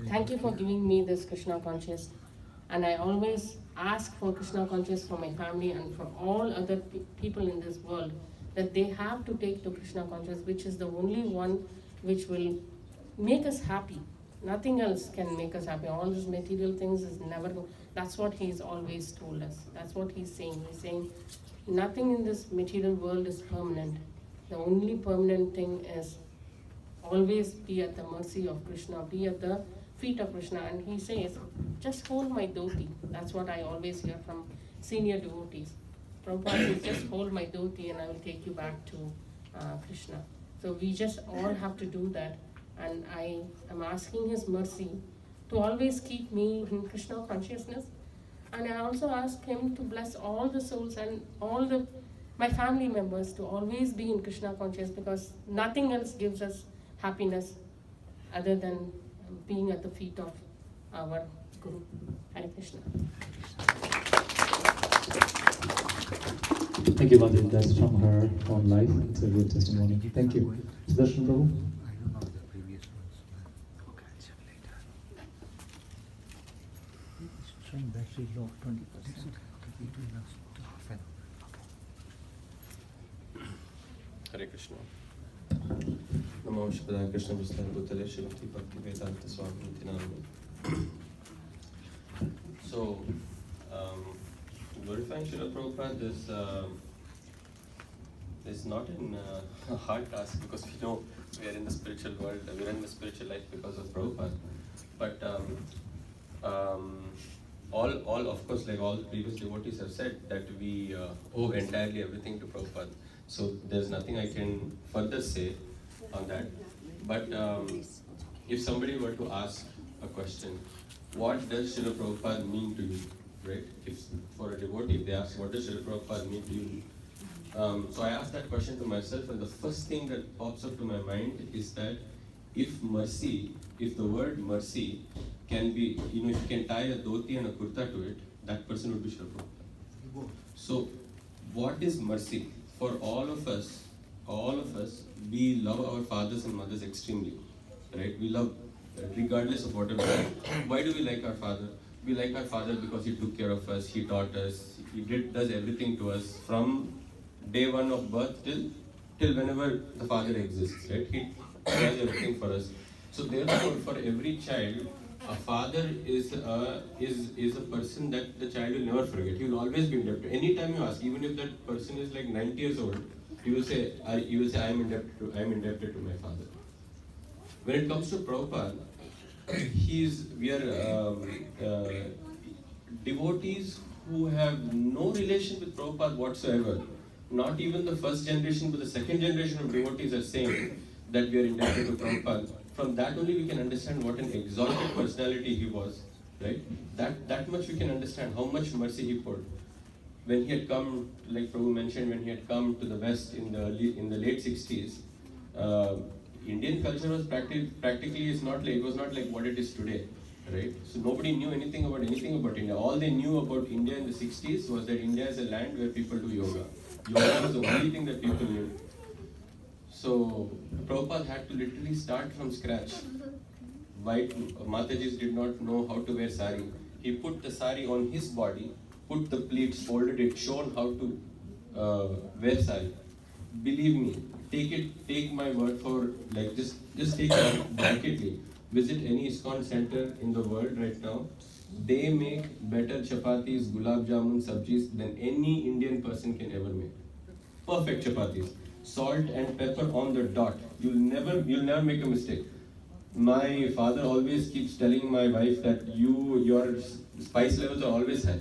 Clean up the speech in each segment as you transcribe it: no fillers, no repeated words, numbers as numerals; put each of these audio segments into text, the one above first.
Thank you for giving me this Krishna conscious. And I always ask for Krishna conscious for my family and for all other people in this world, that they have to take to Krishna conscious, which is the only one which will make us happy. Nothing else can make us happy. All these material things is never that's what he's always told us. That's what he's saying. He's saying nothing in this material world is permanent. The only permanent thing is always be at the mercy of Krishna, be at the feet of Krishna. And he says, just hold my dhoti. That's what I always hear from senior devotees. Prabhupada says, just hold my dhoti and I will take you back to Krishna. So we just all have to do that. And I am asking his mercy to always keep me in Krishna consciousness. And I also ask him to bless all the souls and all my family members to always be in Krishna conscious, because nothing else gives us happiness other than being at the feet of our Guru. Hare Krishna. Thank you, Madhu. That's from her own life. It's a good testimony. Thank you. Sudarshan Prabhu? I don't know the previous ones. Okay, I'll check later. It's showing battery low, 20%. Okay, it will last half an hour. Hare Krishna. Namo Shivaya Krishna Prasthana Bhutale Shrimati Bhakti Vedanta Swami Nityananda. So, glorifying Srila Prabhupada is not a hard task, because we know we are in the spiritual world, we are in the spiritual life because of Prabhupada. But all of course, like all the previous devotees have said, that we owe entirely everything to Prabhupada. So there's nothing I can further say on that. But if somebody were to ask a question, what does Srila Prabhupada mean to you? Right? If for a devotee, if they ask, what does Srila Prabhupada mean to you? So I asked that question to myself, and the first thing that pops up to my mind is that if mercy, if the word mercy can be, if you can tie a dhoti and a kurta to it, that person would be Srila Prabhupada. So what is mercy? For all of us, we love our fathers and mothers extremely, right? We love, regardless of whatever. Why do we like our father? We like our father because he took care of us, he taught us, he does everything to us from day one of birth till whenever the father exists, right? He does everything for us. So therefore, for every child, a father is a person that the child will never forget. He will always be indebted. Anytime you ask, even if that person is like 90 years old, you will say, I am indebted to my father. When it comes to Prabhupada, we are devotees who have no relation with Prabhupada whatsoever. Not even the first generation, but the second generation of devotees are saying that we are indebted to Prabhupada. From that only we can understand what an exalted personality he was, right? That much we can understand how much mercy he poured. When he had come, like Prabhu mentioned, when he had come to the West in the late 60s, Indian culture was practically it was not like what it is today, right? So nobody knew anything about India. All they knew about India in the 60s was that India is a land where people do yoga. Yoga was the only thing that people knew. So Prabhupada had to literally start from scratch. White Matajis did not know how to wear sari. He put the sari on his body, put the pleats, folded it, shown how to wear sari. Believe me, take my word for, like, just take it blanketly. Visit any ISKCON center in the world right now. They make better chapatis, gulab jamun, sabjis than any Indian person can ever make. Perfect chapatis. Salt and pepper on the dot. You'll never make a mistake. My father always keeps telling my wife that your spice levels are always high.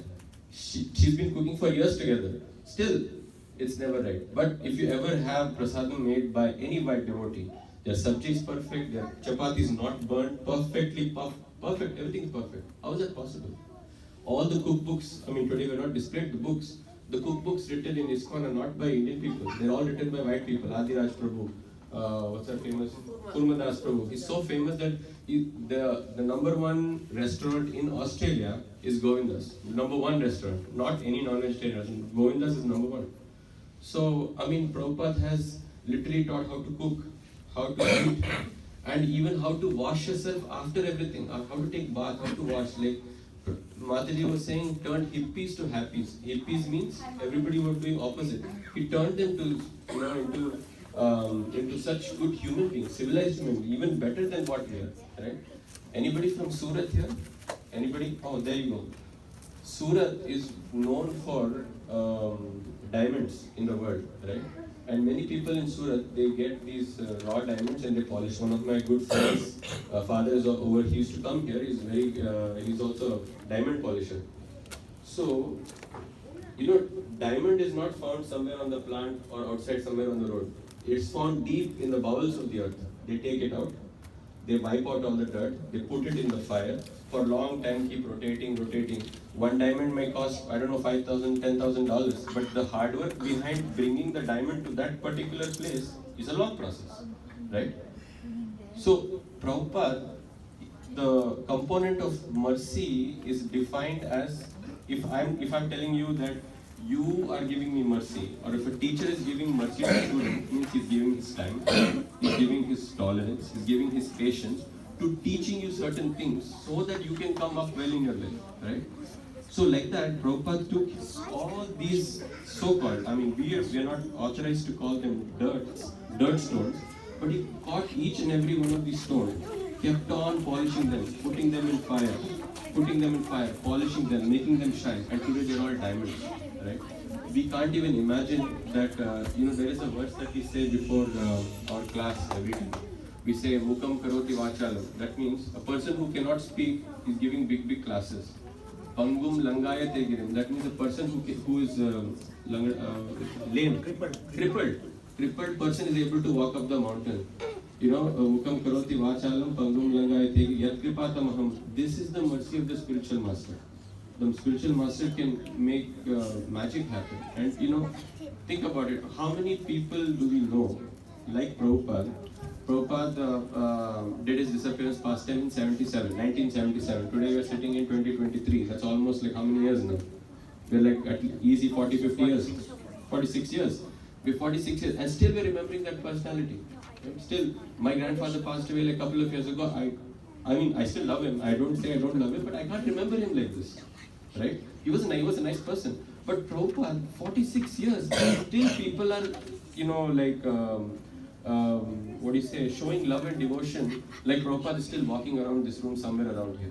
She's been cooking for years together. Still, it's never right. But if you ever have prasadam made by any white devotee, their sabji is perfect, their chapati is not burnt, perfectly perfect, everything is perfect. How is that possible? All the cookbooks, today we're not displayed the books. The cookbooks written in ISKCON are not by Indian people. They're all written by white people. Adi Raj Prabhu, what's our famous? Kurmadas Prabhu. He's so famous that the number one restaurant in Australia is Govinda's. The number one restaurant, not any non-vegetarian restaurant. Govinda's is number one. So, Prabhupada has literally taught how to cook, how to eat. and even how to wash yourself after everything, how to take bath, how to wash. Like Mataji was saying, turned hippies to happies. Hippies means everybody was doing opposite. He turned them to, into such good human beings, civilized human beings, even better than what we are, right? Anybody from Surat here? Anybody? Oh, there you go. Surat is known for diamonds in the world, right? And many people in Surat, they get these raw diamonds and they polish. One of my good friends, father is over, he used to come here, he's also a diamond polisher. So, diamond is not found somewhere on the plant or outside somewhere on the road. It's found deep in the bowels of the earth. They take it out, they wipe out all the dirt, they put it in the fire, for a long time keep rotating. One diamond may cost, I don't know, $5,000, $10,000, but the hard work behind bringing the diamond to that particular place is a long process, right? So, Prabhupada, the component of mercy is defined as, if I'm telling you that you are giving me mercy, or if a teacher is giving mercy to a student, means he's giving his time, he's giving his tolerance, he's giving his patience to teaching you certain things so that you can come up well in your life, right? So like that, Prabhupada took all these so-called, we are not authorized to call them dirt stones, but he caught each and every one of these stones, kept on polishing them, putting them in fire, polishing them, making them shine, and today they're all diamonds, right? We can't even imagine that, there is a verse that we say before our class every time. We say, Mukam Karoti Vachalam. That means a person who cannot speak is giving big classes. Pangum Langaya Tegirim. That means a person who is lame, crippled person is able to walk up the mountain. Mukam Karoti Vachalam, Pangum Langaya Tegirim, Yat Kripatamaham. This is the mercy of the spiritual master. The spiritual master can make magic happen. And think about it. How many people do we know, like Prabhupada? Prabhupada did his disappearance past time in 1977. Today we are sitting in 2023. That's almost like how many years now? We're like at easy 40, 50 years. 46 years. We're 46 years. And still we're remembering that personality. Right? Still, my grandfather passed away like a couple of years ago. I still love him. I don't say I don't love him, but I can't remember him like this. Right? He was a nice person. But Prabhupada, 46 years, still people are, showing love and devotion, like Prabhupada is still walking around this room somewhere around here,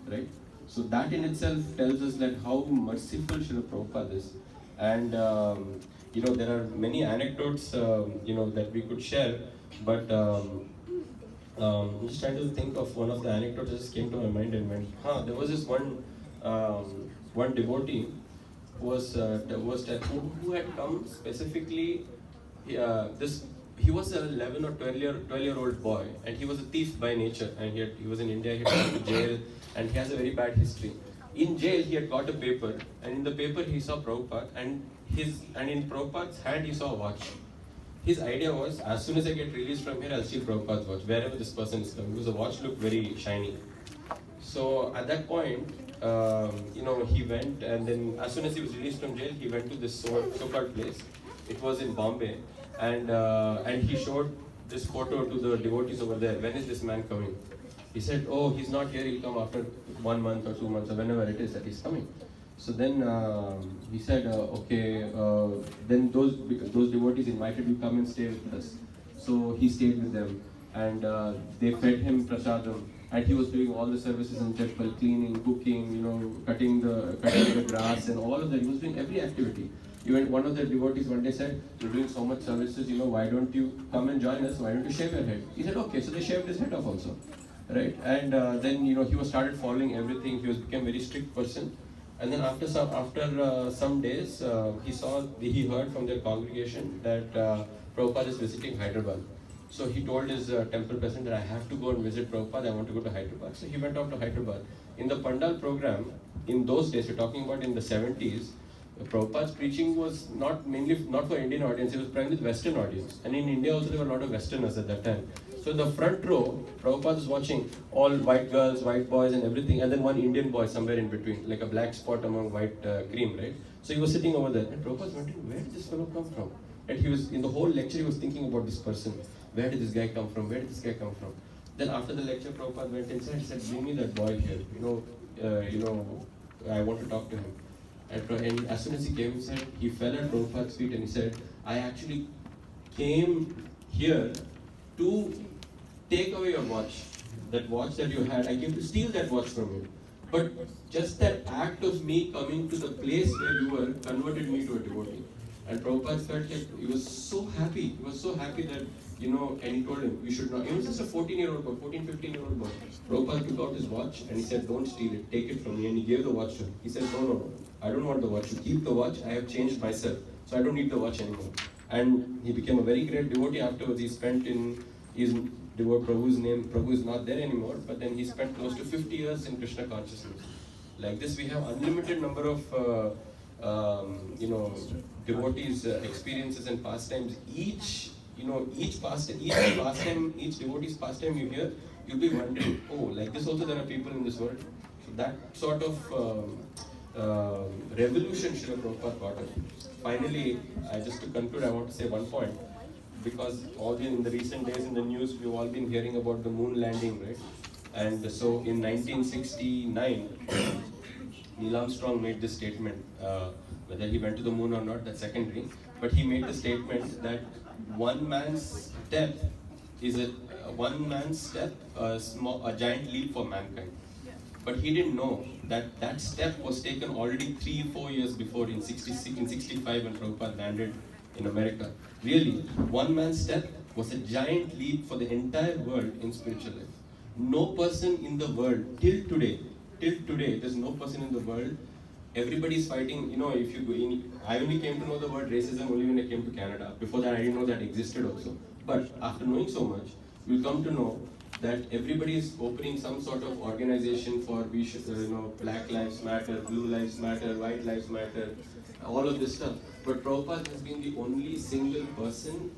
right? So that in itself tells us that how merciful Srila Prabhupada is. And, there are many anecdotes, that we could share, but I'm just trying to think of one of the anecdotes that just came to my mind and went, there was this one devotee who had come specifically. He was an 11 or 12-year-old boy, and he was a thief by nature. And he was in India. He went to jail, and he has a very bad history. In jail, he had got a paper, and in the paper he saw Prabhupada, and in Prabhupada's hand he saw a watch. His idea was, as soon as I get released from here, I'll steal Prabhupada's watch wherever this person is coming, because the watch looked very shiny. So at that point, he went, and then as soon as he was released from jail, he went to this so-called place. It was in Bombay, and he showed this photo to the devotees over there. When is this man coming? He said, oh, he's not here, he'll come after 1 month or 2 months or whenever it is that he's coming. So then he said, then those devotees invited you come and stay with us. So he stayed with them, and they fed him prasadam, and he was doing all the services in temple, cleaning, cooking, cutting the grass and all of that. He was doing every activity. Even one of the devotees one day said, you're doing so much services, why don't you come and join us? Why don't you shave your head? He said, okay. So they shaved his head off also, right? And then he was started following everything. He became a very strict person. And then after some days, he heard from their congregation that Prabhupada is visiting Hyderabad. So he told his temple president that I have to go and visit Prabhupada. I want to go to Hyderabad. So he went off to Hyderabad. In the Pandal program, in those days, we're talking about in the 70s. Prabhupada's preaching was not for Indian audience, it was primarily the Western audience. And in India also there were a lot of Westerners at that time. So in the front row, Prabhupada was watching all white girls, white boys and everything, and then one Indian boy somewhere in between, like a black spot among white cream, right? So he was sitting over there, and Prabhupada was wondering, where did this fellow come from? And he was, in the whole lecture, he was thinking about this person. where did this guy come from? Where did this guy come from? Then after the lecture, Prabhupada went inside and said, bring me that boy here. I want to talk to him. And as soon as he came inside, he fell at Prabhupada's feet and he said, I actually came here to take away your watch. That watch that you had, I came to steal that watch from you. But just that act of me coming to the place where you were converted me to a devotee. And Prabhupada felt like he was so happy. He was so happy that, and he told him, we should not. He was just a 14-year-old boy, 15-year-old boy. Prabhupada took out his watch and he said, don't steal it, take it from me. And he gave the watch to him. He said, no, I don't want the watch. You keep the watch, I have changed myself. So I don't need the watch anymore. And he became a very great devotee afterwards. He spent in his Prabhu's name, Prabhu is not there anymore, but then he spent close to 50 years in Krishna consciousness. Like this, we have unlimited number of devotees' experiences and pastimes. Each devotee's pastime you hear, you'll be wondering, oh, like this also there are people in this world. So that sort of revolution Srila Prabhupada brought up. Finally, just to conclude, I want to say one point. Because in the recent days in the news, we've all been hearing about the moon landing, right? And so in 1969, Neil Armstrong made this statement, whether he went to the moon or not, that's secondary, but he made the statement that one man's step is a giant leap for mankind. But he didn't know that that step was taken already 3-4 years before in 65 when Prabhupada landed in America. Really, one man's step was a giant leap for the entire world in spiritual life. No person in the world, till today, there's no person in the world, everybody's fighting, if you go in, I only came to know the word racism only when I came to Canada. Before that, I didn't know that existed also. But after knowing so much, you'll come to know that everybody is opening some sort of organization for, Black Lives Matter, Blue Lives Matter, White Lives Matter, all of this stuff. But Prabhupada has been the only single person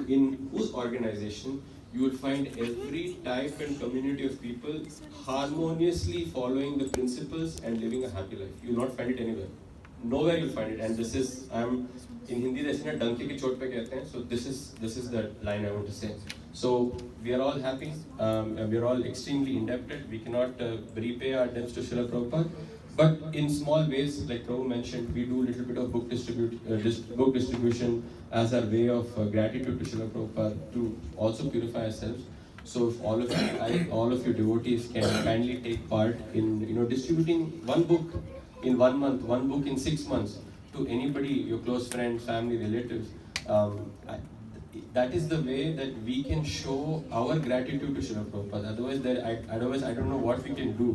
in whose organization you will find every type and community of people harmoniously following the principles and living a happy life. You will not find it anywhere. Nowhere you'll find it. And this is, in Hindi, they say, "Donkey ki chot pe kehte hain." So this is the line I want to say. So we are all happy. We are all extremely indebted. We cannot repay our debts to Srila Prabhupada. But in small ways, like Prabhu mentioned, we do a little bit of book distribution as our way of gratitude to Srila Prabhupada to also purify ourselves. So if all of you devotees can kindly take part in distributing one book in 1 month, one book in 6 months to anybody, your close friends, family, relatives. That is the way that we can show our gratitude to Srila Prabhupada. Otherwise, I don't know what we can do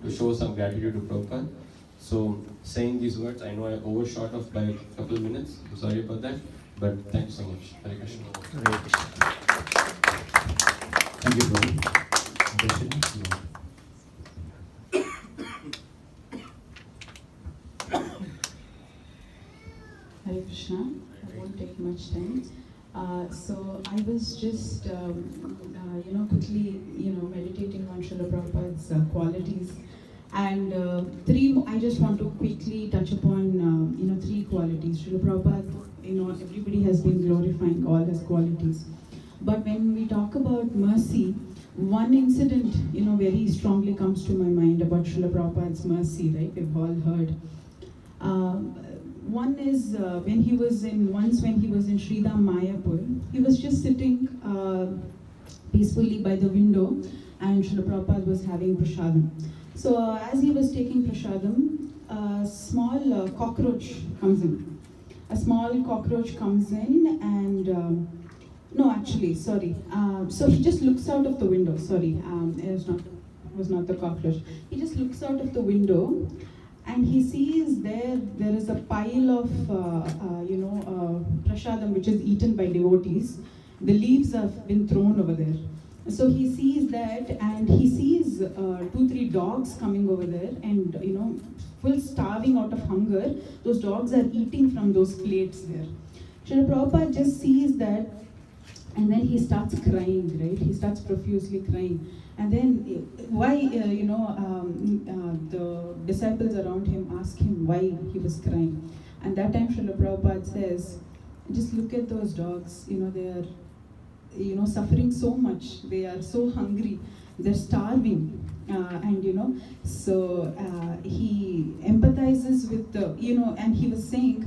to show some gratitude to Prabhupada. So, saying these words, I know I overshot off by a couple of minutes. I'm sorry about that, but thanks so much. Hare Krishna. Thank you, Prabhu. Hare Krishna. I won't take much time. So I was just, quickly, meditating on Srila Prabhupada's qualities, and I just want to quickly touch upon, 3 qualities. Srila Prabhupada, everybody has been glorifying all his qualities, but when we talk about mercy, one incident, very strongly comes to my mind about Srila Prabhupada's mercy. Right? We've all heard. One is when he was in Sridham Mayapur, he was just sitting peacefully by the window, and Srila Prabhupada was having prasadam. So as he was taking prasadam, a small cockroach comes in. And so he just looks out of the window. It was not the cockroach. He just looks out of the window, and he sees there is a pile of prasadam which is eaten by devotees. The leaves have been thrown over there. So he sees that, and he sees 2-3 dogs coming over there, and full starving out of hunger. Those dogs are eating from those plates there. Srila Prabhupada just sees that, and then he starts crying, right? He starts profusely crying. And then the disciples around him ask him why he was crying. And that time Srila Prabhupada says, just look at those dogs, suffering so much. They are so hungry. They're starving. So he empathizes with and he was saying,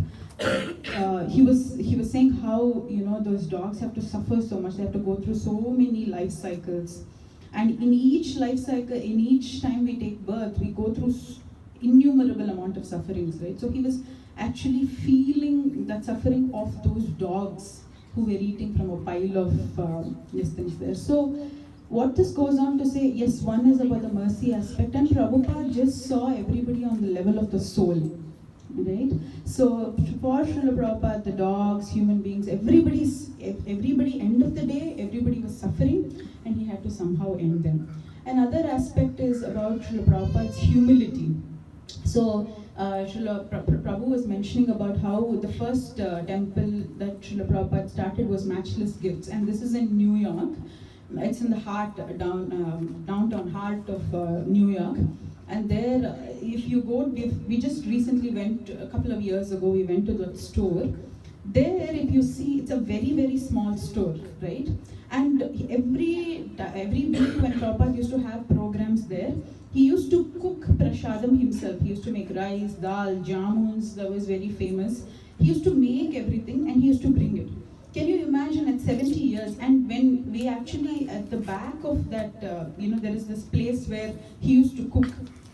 he was saying how those dogs have to suffer so much. They have to go through so many life cycles, and in each life cycle, in each time we take birth, we go through innumerable amount of sufferings, right? So he was actually feeling that suffering of those dogs who were eating from a pile of these things there. So what this goes on to say, yes, one is about the mercy aspect, and Prabhupada just saw everybody on the level of the soul, right? So for Srila Prabhupada, the dogs, human beings, everybody, end of the day, everybody was suffering, and he had to somehow end them. Another aspect is about Srila Prabhupada's humility. So Srila Prabhu was mentioning about how the first temple that Srila Prabhupada started was Matchless Gifts, and this is in New York. It's in the heart, downtown heart of New York. And there, if you go, we just recently went, a couple of years ago, we went to the store. There, if you see, it's a very, very small store, right? And every week when Prabhupada used to have programs there, he used to cook prasadam himself. He used to make rice, dal, jamuns, that was very famous. He used to make everything and he used to bring it. Can you imagine at 70 years? And when we actually, at the back of that, there is this place where he used to cook.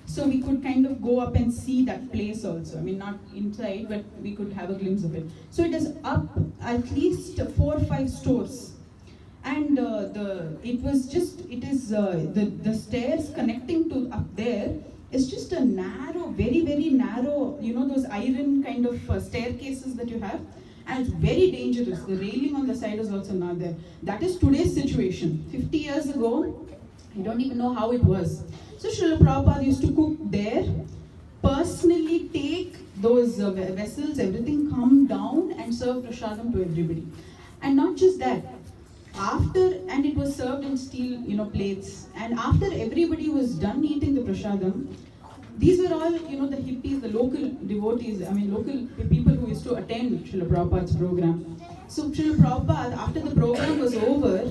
So we could kind of go up and see that place also. I mean, not inside, but we could have a glimpse of it. So it is up at least 4 or 5 stores. And the stairs connecting to up there is just a narrow, very, very narrow, those iron kind of staircases that you have. And it's very dangerous. The railing on the side is also not there. That is today's situation. 50 years ago, I don't even know how it was. So Srila Prabhupada used to cook there, personally take those vessels, everything, come down and serve prasadam to everybody. And not just that, and it was served in steel, plates. And after everybody was done eating the prasadam, these were all, the hippies, the local devotees, local people who used to attend Srila Prabhupada's program. So Srila Prabhupada, after the program was over,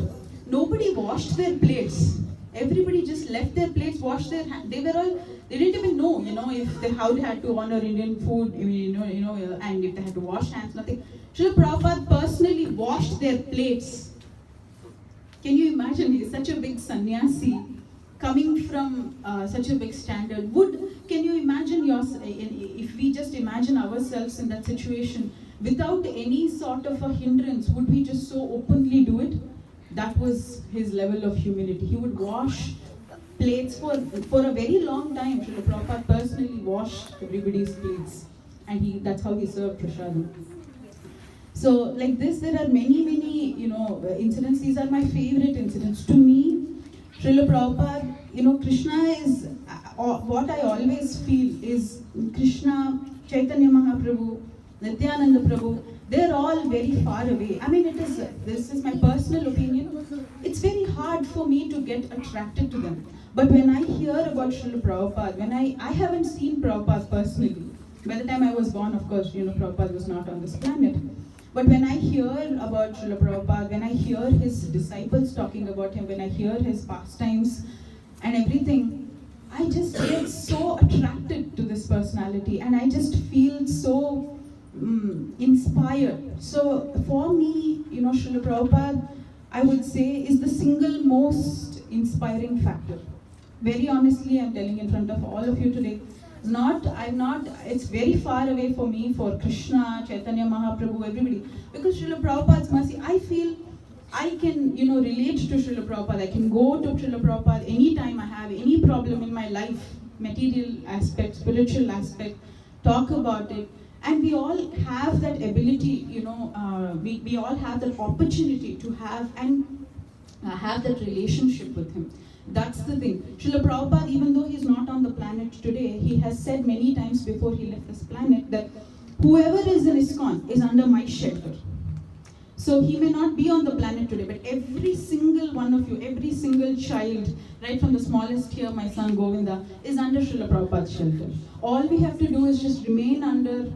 nobody washed their plates. Everybody just left their plates, washed their hands. They didn't even know, how they had to honor Indian food, and if they had to wash hands, nothing. Srila Prabhupada personally washed their plates. Can you imagine? He's such a big sannyasi, coming from such a big standard. Can you imagine if we just imagine ourselves in that situation, without any sort of a hindrance, would we just so openly do it? That was his level of humility. He would wash plates for a very long time. Srila Prabhupada personally washed everybody's plates, and that's how he served prasadam. So like this, there are many, many, incidents. These are my favorite incidents. To me, Srila Prabhupada, Krishna is, what I always feel is Krishna, Chaitanya Mahaprabhu, Nityananda Prabhu, they're all very far away. This is my personal opinion. It's very hard for me to get attracted to them. But when I hear about Srila Prabhupada, when I haven't seen Prabhupada personally. By the time I was born, of course, Prabhupada was not on this planet. But when I hear about Srila Prabhupada, when I hear his disciples talking about him, when I hear his pastimes and everything, I just get so attracted to this personality, and I just feel so inspired. So for me, Srila Prabhupada, I would say, is the single most inspiring factor. Very honestly, I'm telling in front of all of you today, it's very far away for me, for Krishna, Chaitanya Mahaprabhu, everybody. Because Srila Prabhupada's mercy, I feel I can, relate to Srila Prabhupada. I can go to Srila Prabhupada anytime I have any problem in my life, material aspect, spiritual aspect, talk about it. And we all have that ability, we all have that opportunity to have that relationship with him. That's the thing. Srila Prabhupada, even though he's not on the planet today, he has said many times before he left this planet that whoever is in ISKCON is under my shelter. So he may not be on the planet today, but every single one of you, every single child, right from the smallest here, my son Govinda, is under Srila Prabhupada's shelter. All we have to do is just remain under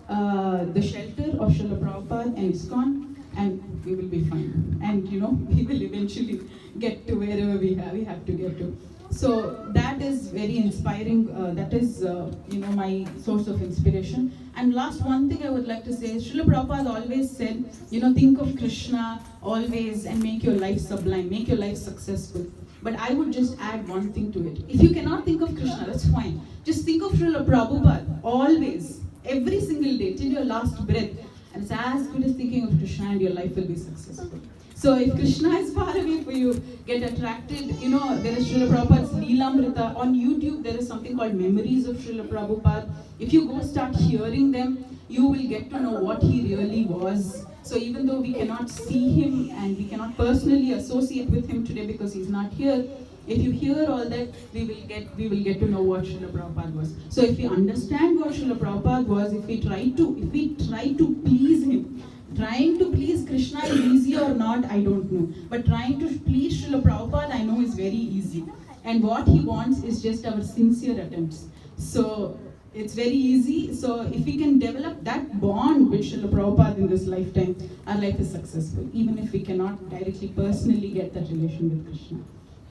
the shelter of Srila Prabhupada and ISKCON, and we will be fine. And you know, we will eventually get to wherever we have to get to. So that is very inspiring. That is, you know, my source of inspiration. And last one thing I would like to say is, Srila Prabhupada always said, you know, think of Krishna always and make your life sublime, make your life successful. But I would just add one thing to it. If you cannot think of Krishna, that's fine. Just think of Srila Prabhupada always, every single day, till your last breath. And it's as good as thinking of Krishna, and your life will be successful. So if Krishna is far away for you, get attracted. You know, there is Srila Prabhupada's Leelamrita. On YouTube, there is something called Memories of Srila Prabhupada. If you go start hearing them, you will get to know what he really was. So even though we cannot see him and we cannot personally associate with him today because he's not here, if you hear all that, we will get to know what Srila Prabhupada was. So if we understand what Srila Prabhupada was, if we try to please him, trying to please Krishna is easy or not, I don't know. But trying to please Srila Prabhupada, I know is very easy. And what he wants is just our sincere attempts. So it's very easy. So if we can develop that bond with Srila Prabhupada in this lifetime, our life is successful, even if we cannot directly personally get that relation with Krishna.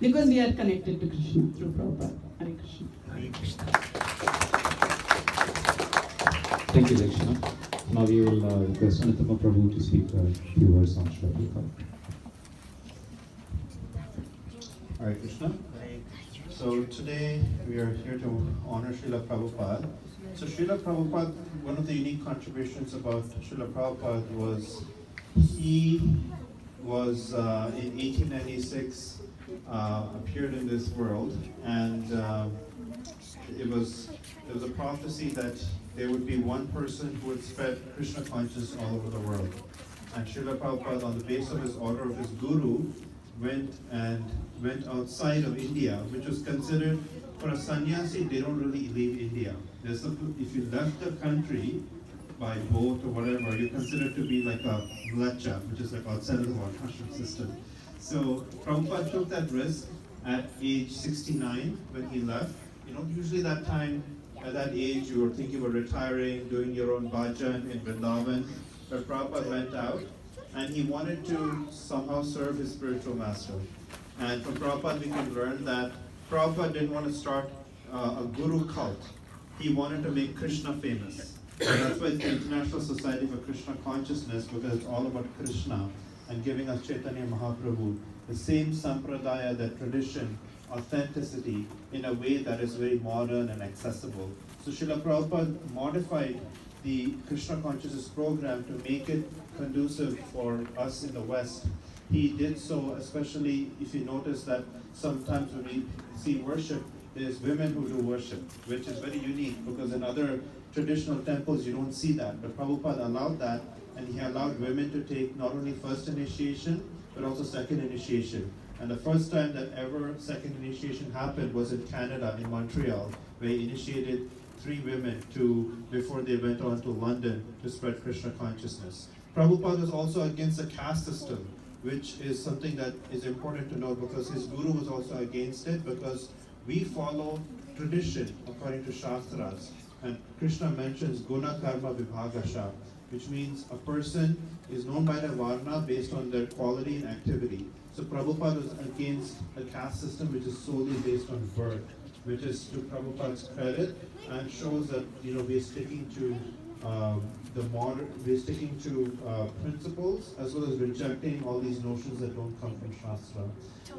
Because we are connected to Krishna through Prabhupada. Hare Krishna. Hare Krishna. Thank you, Lakshana. Now we will request Anutama Prabhu to speak a few words on Srila Prabhupada. Hare Krishna. So today we are here to honor Srila Prabhupada. So Srila Prabhupada, one of the unique contributions about Srila Prabhupada was he was in 1896 appeared in this world, and it was a prophecy that there would be one person who would spread Krishna consciousness all over the world. And Srila Prabhupada, on the basis of his order of his guru, went outside of India, which was considered, for a sannyasi, they don't really leave India. If you left the country by boat or whatever, you're considered to be like a mlacha, which is like outside of the varnashram system. So Prabhupada took that risk at age 69 when he left. You know, usually that time, at that age, you were thinking about retiring, doing your own bhajan in Vrindavan. But Prabhupada went out, and he wanted to somehow serve his spiritual master. And from Prabhupada we can learn that Prabhupada didn't want to start a guru cult. He wanted to make Krishna famous. And that's why it's the International Society for Krishna Consciousness, because it's all about Krishna and giving us Chaitanya Mahaprabhu, the same sampradaya, that tradition, authenticity, in a way that is very modern and accessible. So Srila Prabhupada modified the Krishna Consciousness program to make it conducive for us in the West. He did so, especially if you notice that sometimes when we see worship, there's women who do worship, which is very unique, because in other traditional temples you don't see that. But Prabhupada allowed that, and he allowed women to take not only first initiation, but also second initiation. And the first time that ever second initiation happened was in Canada, in Montreal, where he initiated 3 women before they went on to London to spread Krishna consciousness. Prabhupada was also against the caste system, which is something that is important to know, because his guru was also against it, because we follow tradition according to Shastras. And Krishna mentions Guna Karma Vibhagasha, which means a person is known by their varna based on their quality and activity. So Prabhupada was against the caste system, which is solely based on birth, which is to Prabhupada's credit, and shows that, you know, we're sticking to principles, as well as rejecting all these notions that don't come from Shastra.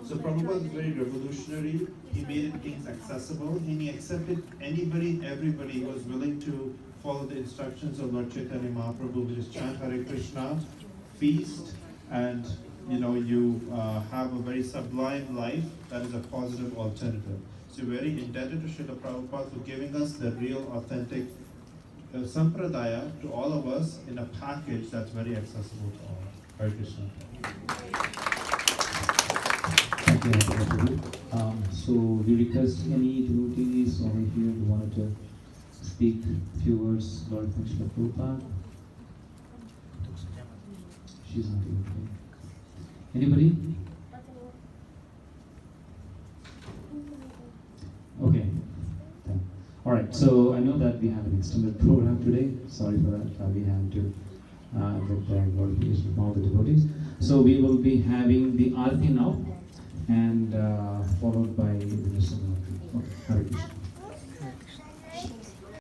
So Prabhupada is very revolutionary. He made things accessible, and he accepted anybody, everybody who was willing to follow the instructions of Lord Chaitanya Mahaprabhu, which is chant Hare Krishna, feast, and you have a very sublime life that is a positive alternative. So we're very indebted to Srila Prabhupada for giving us the real, authentic sampradaya to all of us in a package that's very accessible to all. Hare Krishna. Thank you, Anutama Prabhu. So we request any devotees over here who wanted to speak a few words about Srila Prabhupada. She's not here. Okay. Anybody? Okay. All right. So I know that we have an extended program today. Sorry for that. We have to with the glorification from all the devotees. So we will be having the Aarti now, and followed by the rest of the Aarti. Okay.